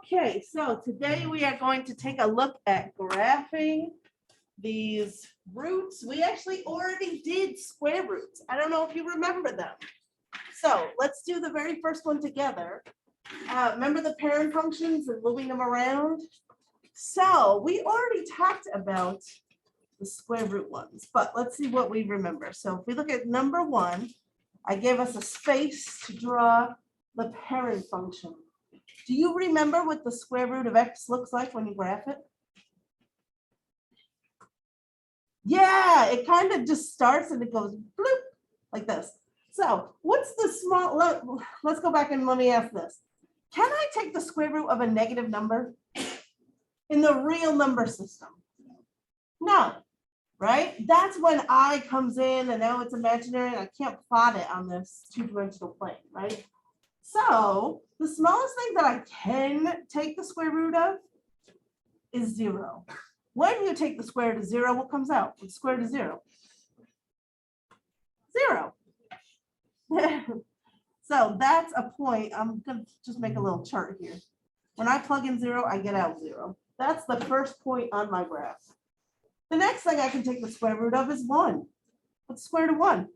Okay, so today we are going to take a look at graphing these roots. We actually already did square roots. I don't know if you remember them. So let's do the very first one together. Remember the parent functions and moving them around? So we already talked about the square root ones, but let's see what we remember. So if we look at number one, I gave us a space to draw the parent function. Do you remember what the square root of x looks like when you graph it? Yeah, it kind of just starts and it goes bloop like this. So what's the small, let's go back and let me ask this. Can I take the square root of a negative number in the real number system? No, right? That's when I comes in and now it's imaginary and I can't plot it on this two-dimensional plane, right? So the smallest thing that I can take the square root of is 0. When you take the square root of 0, what comes out? The square root of 0. 0. So that's a point. I'm going to just make a little chart here. When I plug in 0, I get out 0. That's the first point on my graph. The next thing I can take the square root of is 1. What's the square root of 1?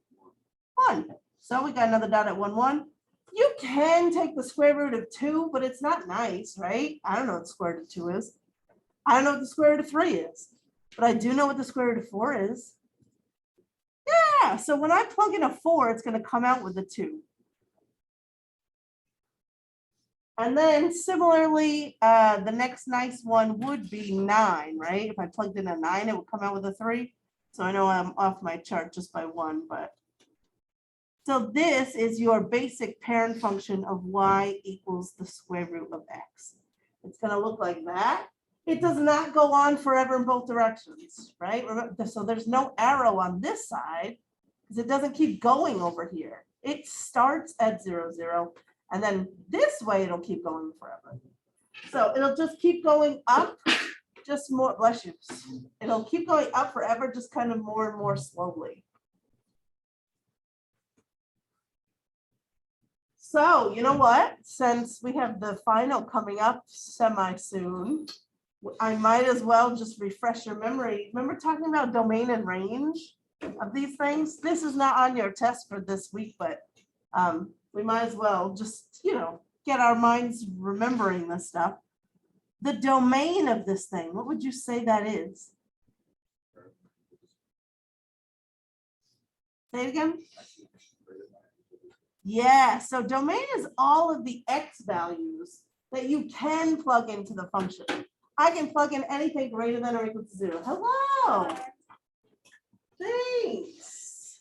1. So we got another dot at 1, 1. You can take the square root of 2, but it's not nice, right? I don't know what the square root of 2 is. I don't know what the square root of 3 is, but I do know what the square root of 4 is. Yeah, so when I plug in a 4, it's going to come out with a 2. And then similarly, the next nice one would be 9, right? If I plugged in a 9, it would come out with a 3. So I know I'm off my chart just by 1, but. So this is your basic parent function of y equals the square root of x. It's going to look like that. It does not go on forever in both directions, right? Remember, so there's no arrow on this side because it doesn't keep going over here. It starts at 0, 0, and then this way it'll keep going forever. So it'll just keep going up, just more, bless you. It'll keep going up forever, just kind of more and more slowly. So you know what? Since we have the final coming up semi-soon, I might as well just refresh your memory. Remember talking about domain and range of these things? This is not on your test for this week, but we might as well just, get our minds remembering this stuff. The domain of this thing, what would you say that is? Say it again. Yeah, so domain is all of the x values that you can plug into the function. I can plug in anything greater than or equal to 0. Hello. Thanks.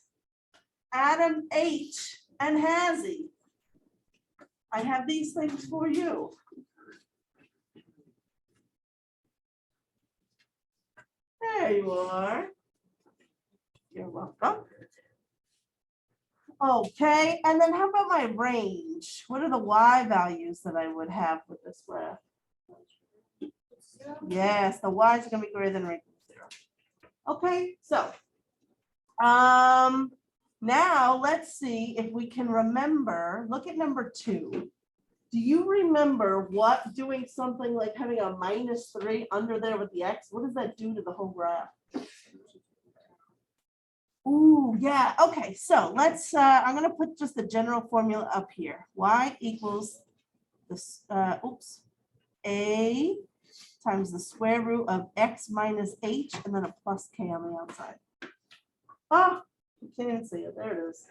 Adam H. and Hazzy. I have these things for you. There you are. You're welcome. Okay, and then how about my range? What are the y values that I would have with this graph? Yes, the y is going to be greater than or equal to 0. Okay, so now let's see if we can remember. Look at number 2. Do you remember what doing something like having a -3 under there with the x? What does that do to the whole graph? Ooh, yeah. Okay, so let's, I'm going to put just the general formula up here. Y equals this, a times the square root of x minus h, and then a plus k on the outside. Oh, you can't even see it. There it is.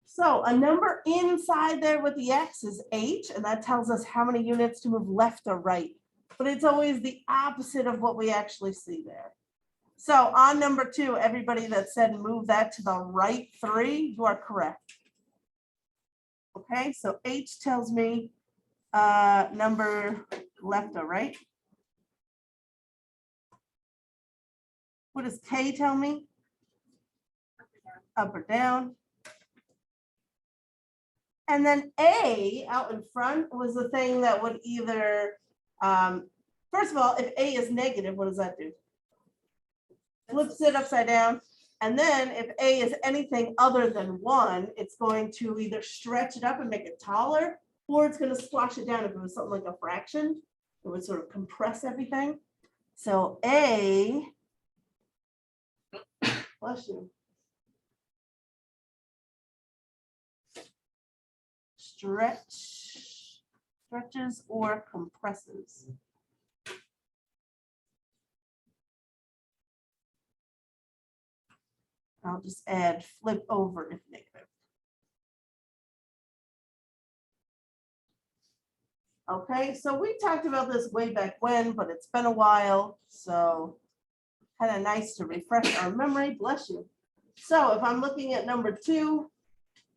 So a number inside there with the x is h, and that tells us how many units to move left or right. But it's always the opposite of what we actually see there. So on number 2, everybody that said move that to the right 3, you are correct. Okay, so H tells me number left or right. What does K tell me? Up or down. And then A out in front was the thing that would either, first of all, if A is negative, what does that do? Flips it upside down. And then if A is anything other than 1, it's going to either stretch it up and make it taller, or it's going to squash it down. If it was something like a fraction, it would sort of compress everything. So A, bless you, stretches or compresses. I'll just add flip over if negative. Okay, so we talked about this way back when, but it's been a while, so kind of nice to refresh our memory. Bless you. So if I'm looking at number 2,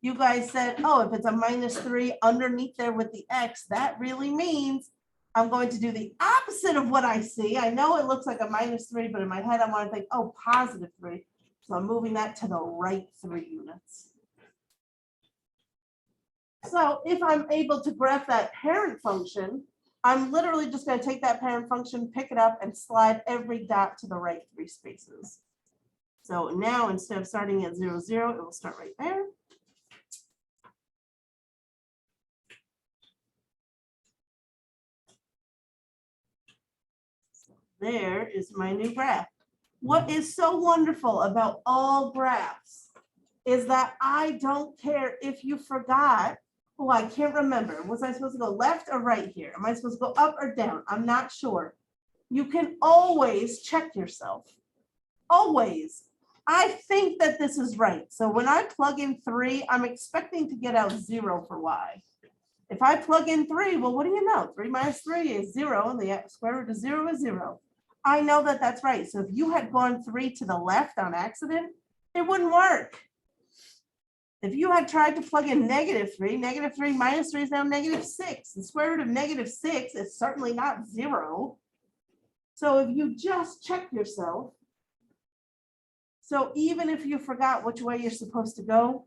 you guys said, oh, if it's a -3 underneath there with the X, that really means I'm going to do the opposite of what I see. I know it looks like a -3, but in my head, I want to think, oh, +3. So I'm moving that to the right 3 units. So if I'm able to graph that parent function, I'm literally just going to take that parent function, pick it up, and slide every dot to the right 3 spaces. So now instead of starting at 0, 0, it will start right there. So there is my new graph. What is so wonderful about all graphs is that I don't care if you forgot. Oh, I can't remember. Was I supposed to go left or right here? Am I supposed to go up or down? I'm not sure. You can always check yourself. Always. I think that this is right. So when I plug in 3, I'm expecting to get out 0 for y. If I plug in 3, well, what do you know? 3 minus 3 is 0, and the square root of 0 is 0. I know that that's right. So if you had gone 3 to the left on accident, it wouldn't work. If you had tried to plug in -3, -3 minus 3 is now -6. The square root of -6 is certainly not 0. So if you just check yourself, so even if you forgot which way you're supposed to go,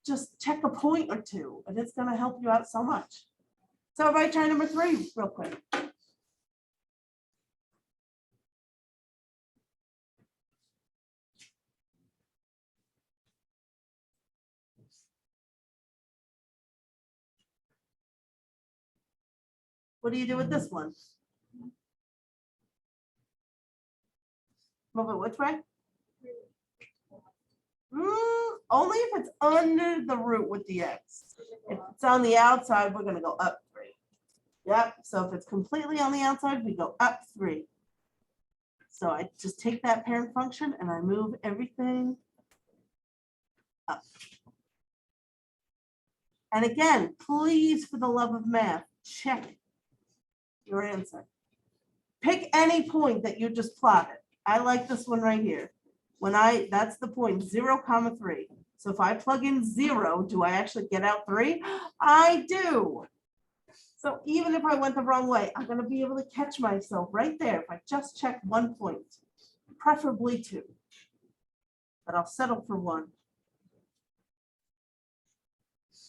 just check a point or two, and it's going to help you out so much. So if I try number 3 real quick. What do you do with this one? Move it which way? Only if it's under the root with the X. If it's on the outside, we're going to go up 3. Yep. So if it's completely on the outside, we go up 3. So I just take that parent function and I move everything up. And again, please, for the love of math, check your answer. Pick any point that you just plotted. I like this one right here. That's the point, 0, 3. So if I plug in 0, do I actually get out 3? I do. So even if I went the wrong way, I'm going to be able to catch myself right there if I just check one point, preferably 2. But I'll settle for 1.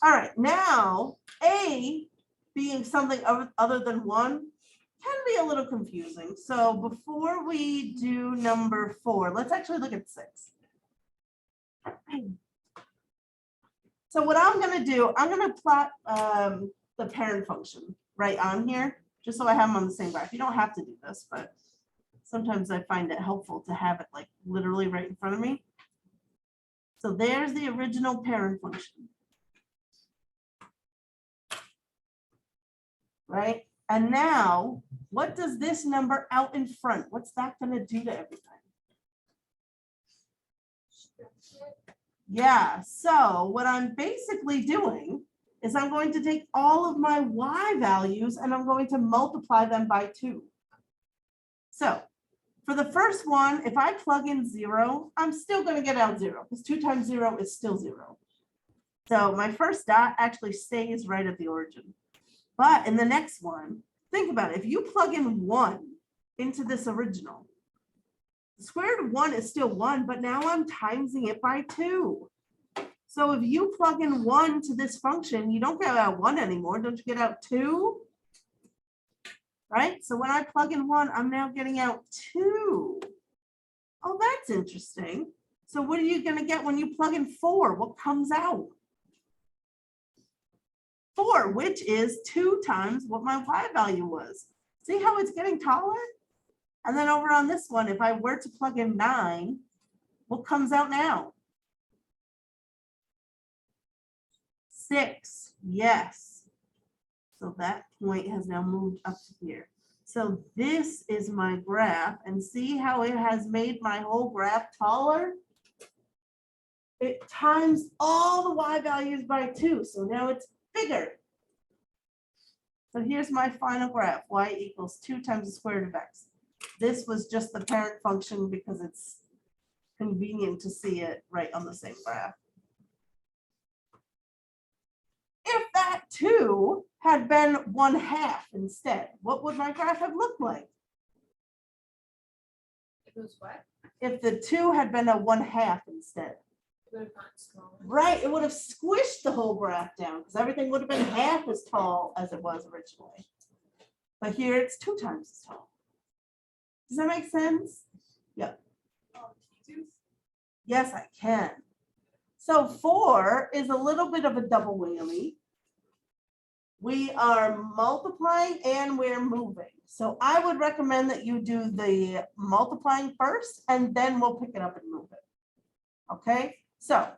All right, now A being something other than 1 can be a little confusing. So before we do number 4, let's actually look at 6. So what I'm going to do, I'm going to plot the parent function right on here, just so I have them on the same graph. You don't have to do this, but sometimes I find it helpful to have it like literally right in front of me. So there's the original parent function. Right? And now, what does this number out in front? What's that going to do to everything? Yeah, so what I'm basically doing is I'm going to take all of my y values and I'm going to multiply them by 2. So for the first one, if I plug in 0, I'm still going to get out 0 because 2 times 0 is still 0. So my first dot actually stays right at the origin. But in the next one, think about it. If you plug in 1 into this original, the square root of 1 is still 1, but now I'm timesing it by 2. So if you plug in 1 to this function, you don't get out 1 anymore. Don't you get out 2? Right? So when I plug in 1, I'm now getting out 2. Oh, that's interesting. So what are you going to get when you plug in 4? What comes out? 4, which is 2 times what my y value was. See how it's getting taller? And then over on this one, if I were to plug in 9, what comes out now? 6, yes. So that point has now moved up to here. So this is my graph, and see how it has made my whole graph taller? It times all the y values by 2, so now it's bigger. So here's my final graph, y equals 2 times the square root of x. This was just the parent function because it's convenient to see it right on the same graph. If that 2 had been 1/2 instead, what would my graph have looked like? It was what? If the 2 had been a 1/2 instead. It would have gotten smaller. Right, it would have squished the whole graph down because everything would have been half as tall as it was originally. But here it's 2 times as tall. Does that make sense? Yep. Yes, I can. So 4 is a little bit of a double whammy. We are multiplying and we're moving. So I would recommend that you do the multiplying first and then we'll pick it up and move it. Okay, so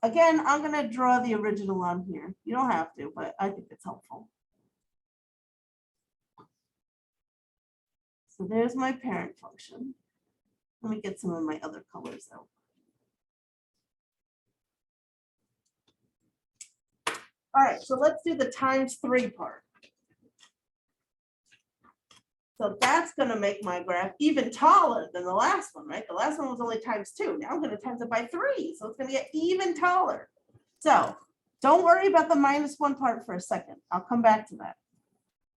again, I'm going to draw the original on here. You don't have to, but I think it's helpful. So there's my parent function. Let me get some of my other colors out. All right, so let's do the times 3 part. So that's going to make my graph even taller than the last one, right? The last one was only times 2. Now I'm going to times it by 3. So it's going to get even taller. So don't worry about the -1 part for a second. I'll come back to that.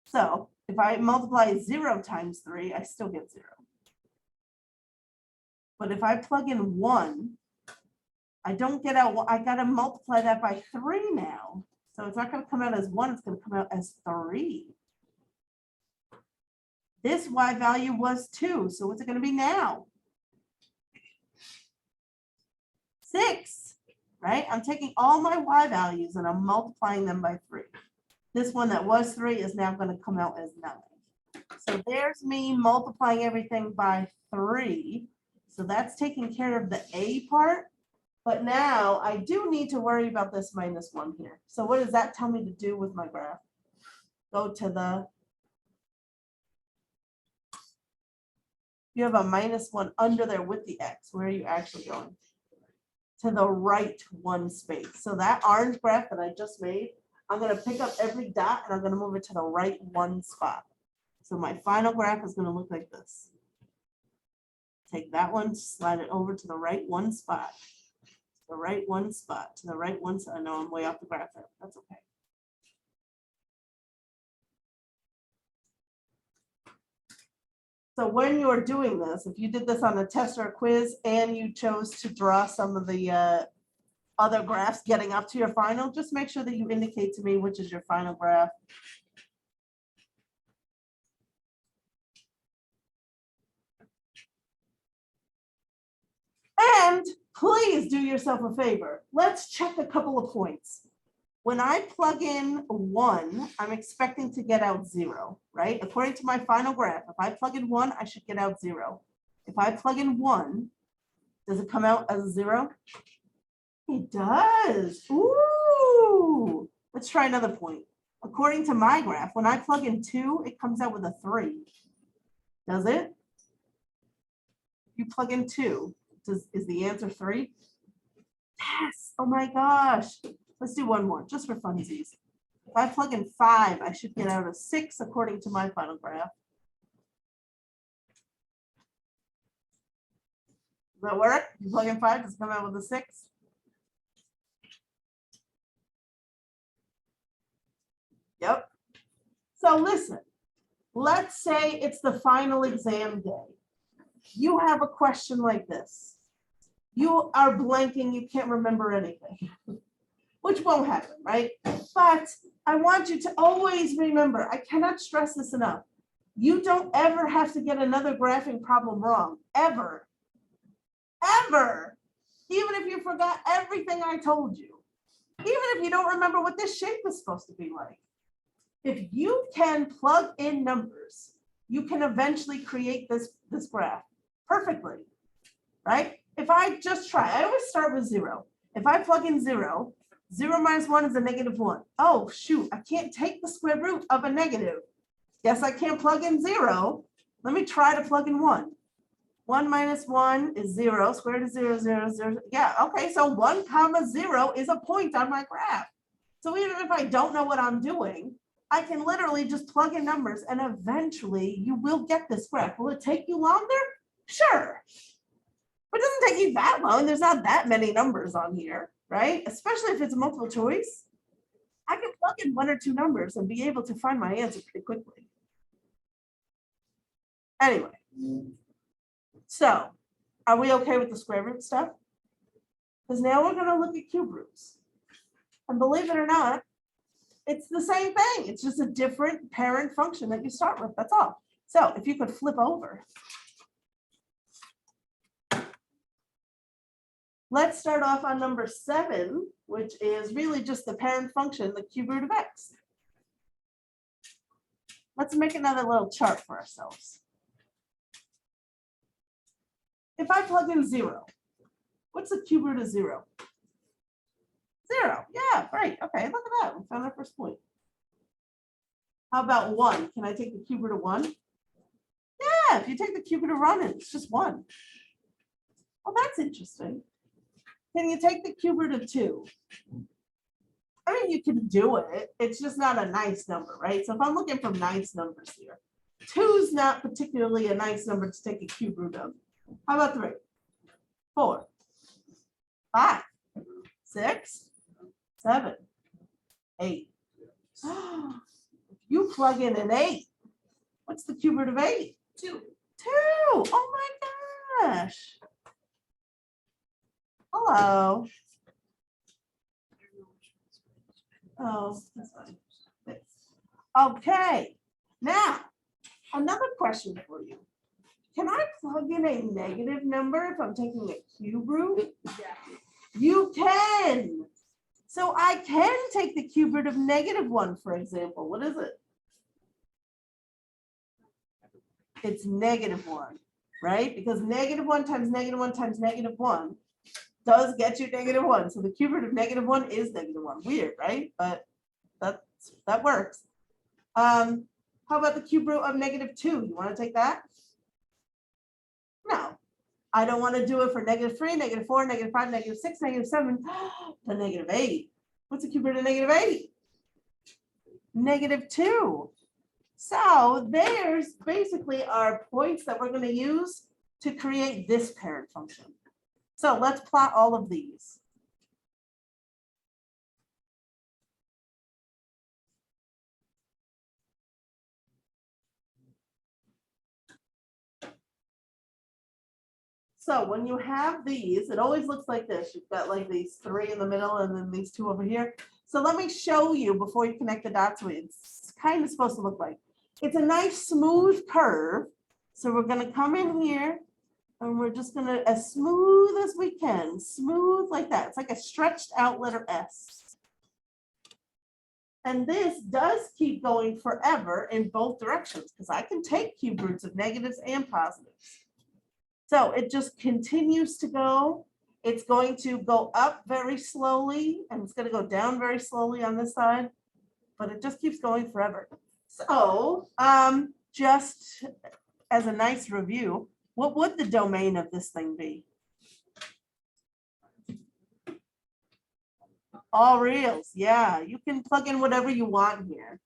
So if I multiply 0 times 3, I still get 0. But if I plug in 1, I don't get out. I got to multiply that by 3 now. So it's not going to come out as 1. It's going to come out as 3. This y value was 2. So what's it going to be now? 6, right? I'm taking all my y values and I'm multiplying them by 3. This one that was 3 is now going to come out as 9. So there's me multiplying everything by 3. So that's taking care of the A part. But now I do need to worry about this -1 here. So what does that tell me to do with my graph? Go to the, you have a -1 under there with the X. Where are you actually going? To the right 1 space. So that orange graph that I just made, I'm going to pick up every dot and I'm going to move it to the right 1 spot. So my final graph is going to look like this. Take that one, slide it over to the right 1 spot. The right 1 spot, to the right 1 spot. I know I'm way off the graph there. That's okay. So when you're doing this, if you did this on a test or a quiz and you chose to draw some of the other graphs getting up to your final, just make sure that you indicate to me which is your final graph. And please do yourself a favor. Let's check a couple of points. When I plug in 1, I'm expecting to get out 0, right? According to my final graph, if I plug in 1, I should get out 0. If I plug in 1, does it come out as a 0? It does. Ooh. Let's try another point. According to my graph, when I plug in 2, it comes out with a 3. Does it? You plug in 2. Is the answer 3? Yes. Oh my gosh. Let's do one more just for funsies. If I plug in 5, I should get out a 6 according to my final graph. Does that work? You plug in 5, does it come out with a 6? Yep. So listen, let's say it's the final exam day. You have a question like this. You are blanking, you can't remember anything, which won't happen, right? But I want you to always remember, I cannot stress this enough. You don't ever have to get another graphing problem wrong, ever, ever, even if you forgot everything I told you. Even if you don't remember what this shape is supposed to be like. If you can plug in numbers, you can eventually create this graph perfectly, right? If I just try, I always start with 0. If I plug in 0, 0 minus 1 is a -1. Oh, shoot, I can't take the square root of a negative. Yes, I can plug in 0. Let me try to plug in 1. 1 minus 1 is 0. Square root of 0, 0, 0. Yeah, okay, so 1 comma 0 is a point on my graph. So even if I don't know what I'm doing, I can literally just plug in numbers and eventually you will get this graph. Will it take you longer? Sure. But it doesn't take you that long. There's not that many numbers on here, right? Especially if it's multiple choice. I can plug in 1 or 2 numbers and be able to find my answer pretty quickly. Anyway, so are we okay with the square root stuff? Because now we're going to look at cube roots. And believe it or not, it's the same thing. It's just a different parent function that you start with. That's all. So if you could flip over. Let's start off on number 7, which is really just the parent function, the cube root of x. Let's make another little chart for ourselves. If I plug in 0, what's the cube root of 0? 0. Yeah, great. Okay, look at that. We found our first point. How about 1? Can I take the cube root of 1? Yeah, if you take the cube root of 1, it's just 1. Well, that's interesting. Can you take the cube root of 2? I mean, you can do it. It's just not a nice number, right? So if I'm looking for nice numbers here, 2 is not particularly a nice number to take a cube root of. How about 3, 4, 5, 6, 7, 8. You plug in an 8. What's the cube root of 8? 2. 2. Oh my gosh. Hello. Oh, that's fine. Okay. Now, another question for you. Can I plug in a negative number if I'm taking a cube root? Yeah. You can. So I can take the cube root of -1, for example. What is it? It's -1, right? Because -1 times -1 times -1 does get you -1. So the cube root of -1 is -1. Weird, right? But that works. How about the cube root of -2? You want to take that? No. I don't want to do it for -3, -4, -5, -6, -7, to -8. What's the cube root of -8? -2. So there's basically our points that we're going to use to create this parent function. So let's plot all of these. So when you have these, it always looks like this. You've got like these 3 in the middle and then these 2 over here. So let me show you before you connect the dots what it's kind of supposed to look like. It's a nice smooth curve. So we're going to come in here and we're just going to, as smooth as we can, smooth like that. It's like a stretched out letter S. And this does keep going forever in both directions because I can take cube roots of negatives and positives. So it just continues to go. It's going to go up very slowly and it's going to go down very slowly on this side, but it just keeps going forever. So just as a nice review, what would the domain of this thing be? All reals, yeah. You can plug in whatever you want here.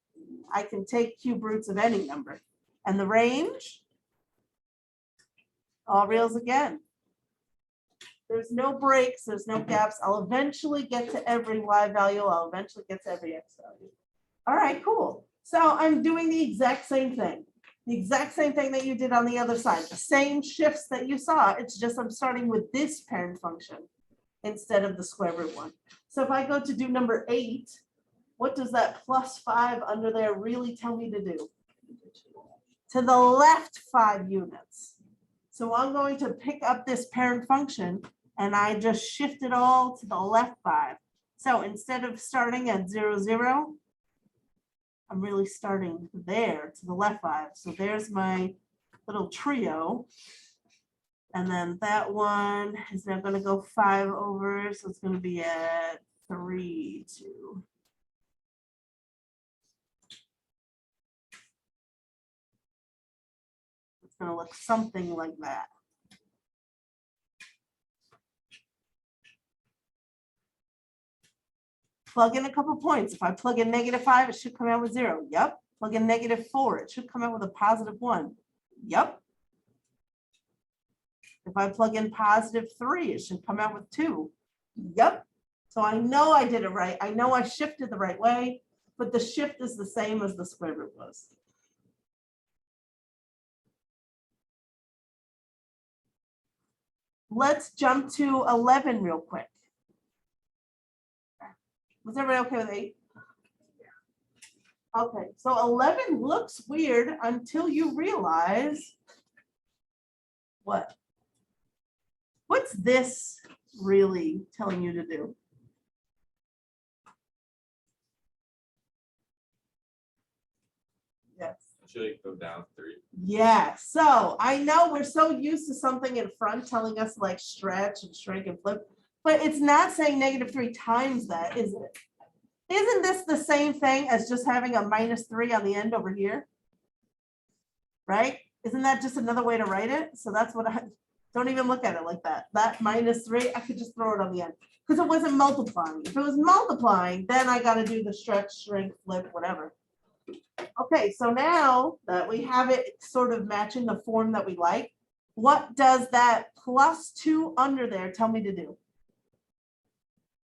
I can take cube roots of any number. And the range? All reals again. There's no breaks, there's no gaps. I'll eventually get to every Y value. I'll eventually get to every X value. All right, cool. So I'm doing the exact same thing. The exact same thing that you did on the other side. The same shifts that you saw. It's just I'm starting with this parent function instead of the square root one. So if I go to do number 8, what does that +5 under there really tell me to do? To the left 5 units. So I'm going to pick up this parent function and I just shift it all to the left 5. So instead of starting at 0, 0, I'm really starting there to the left 5. So there's my little trio. And then that one is now going to go 5 over. So it's going to be at 3, 2. It's going to look something like that. Plug in a couple points. If I plug in -5, it should come out with 0. Yep. Plug in -4, it should come out with a +1. Yep. If I plug in +3, it should come out with 2. Yep. So I know I did it right. I know I shifted the right way, but the shift is the same as the square root was. Let's jump to 11 real quick. Was everybody okay with 8? Okay, so 11 looks weird until you realize what? What's this really telling you to do? Yes. Should it go down 3? Yeah, so I know we're so used to something in front telling us like stretch and shrink and flip, but it's not saying -3 times that, is it? Isn't this the same thing as just having a -3 on the end over here? Right? Isn't that just another way to write it? So that's what I, don't even look at it like that. That -3, I could just throw it on the end because it wasn't multiplying. If it was multiplying, then I got to do the stretch, shrink, flip, whatever. Okay, so now that we have it sort of matching the form that we like, what does that +2 under there tell me to do?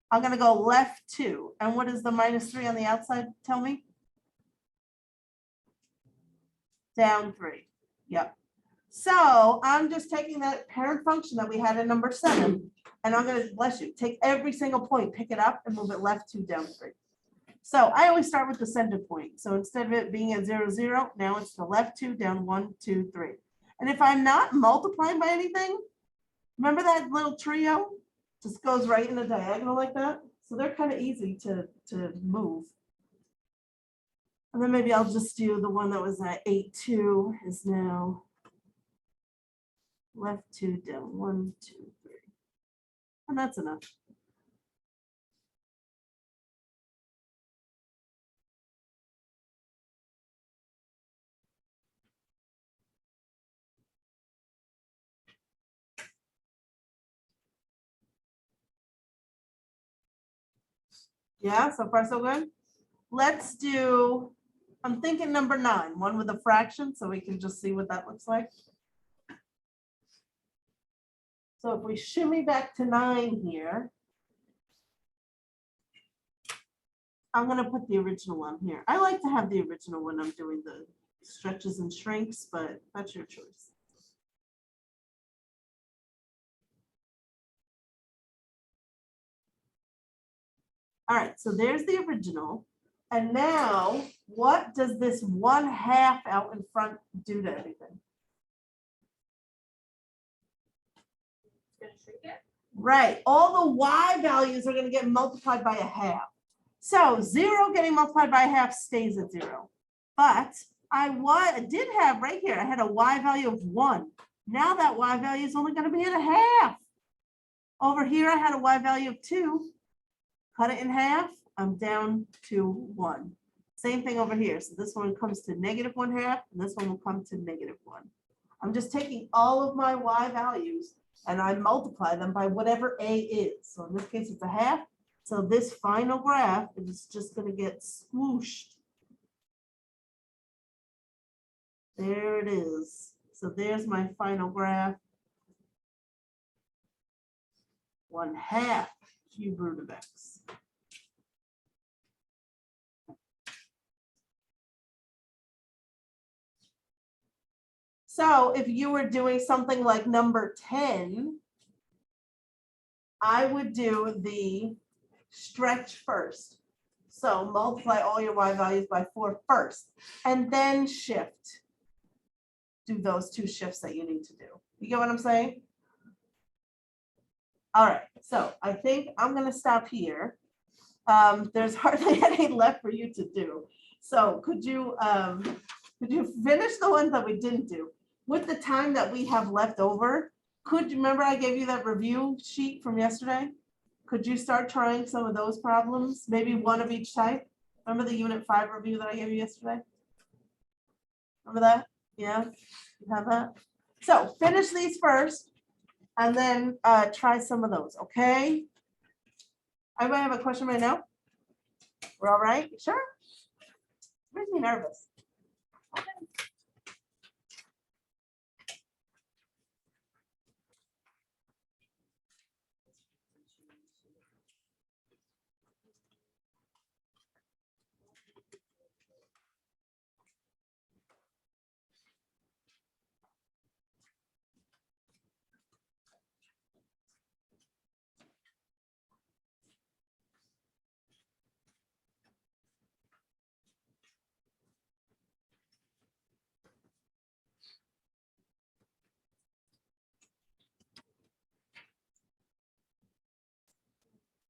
I'm going to go left 2. And what does the -3 on the outside tell me? Down 3. Yep. So I'm just taking that parent function that we had in number 7, and I'm going to, bless you, take every single point, pick it up, and move it left 2, down 3. So I always start with the center point. So instead of it being at 0, 0, now it's the left 2, down 1, 2, 3. And if I'm not multiplying by anything, remember that little trio? Just goes right in a diagonal like that. So they're kind of easy to move. And then maybe I'll just do the one that was at 8, 2 is now left 2, down 1, 2, 3. And that's enough. Yeah, so far so good. Let's do, I'm thinking number 9, one with a fraction, so we can just see what that looks like. So if we shimmy back to 9 here, I'm going to put the original one here. I like to have the original when I'm doing the stretches and shrinks, but that's your choice. All right, so there's the original. And now what does this 1/2 out in front do to everything? It's gonna shrink it. Right, all the y values are going to get multiplied by 1/2. So 0 getting multiplied by 1/2 stays at 0. But I did have right here, I had a y value of 1. Now that y value is only going to be at 1/2. Over here, I had a y value of 2. Cut it in half, I'm down to 1. Same thing over here. So this one comes to -1/2, and this one will come to -1. I'm just taking all of my y values and I multiply them by whatever a is. So in this case, it's 1/2. So this final graph is just going to get swooshed. There it is. So there's my final graph. 1/2 cube root of x. So if you were doing something like number 10, I would do the stretch first. So multiply all your y values by 4 first, and then shift. Do those 2 shifts that you need to do. You get what I'm saying? All right, so I think I'm going to stop here. There's hardly any left for you to do. So could you finish the ones that we didn't do? With the time that we have left over, could you remember I gave you that review sheet from yesterday? Could you start trying some of those problems? Maybe one of each type? Remember the Unit 5 review that I gave you yesterday? Remember that? Yeah, you have that? So finish these first and then try some of those, okay? Anybody have a question right now? We're all right? You sure? Makes me nervous.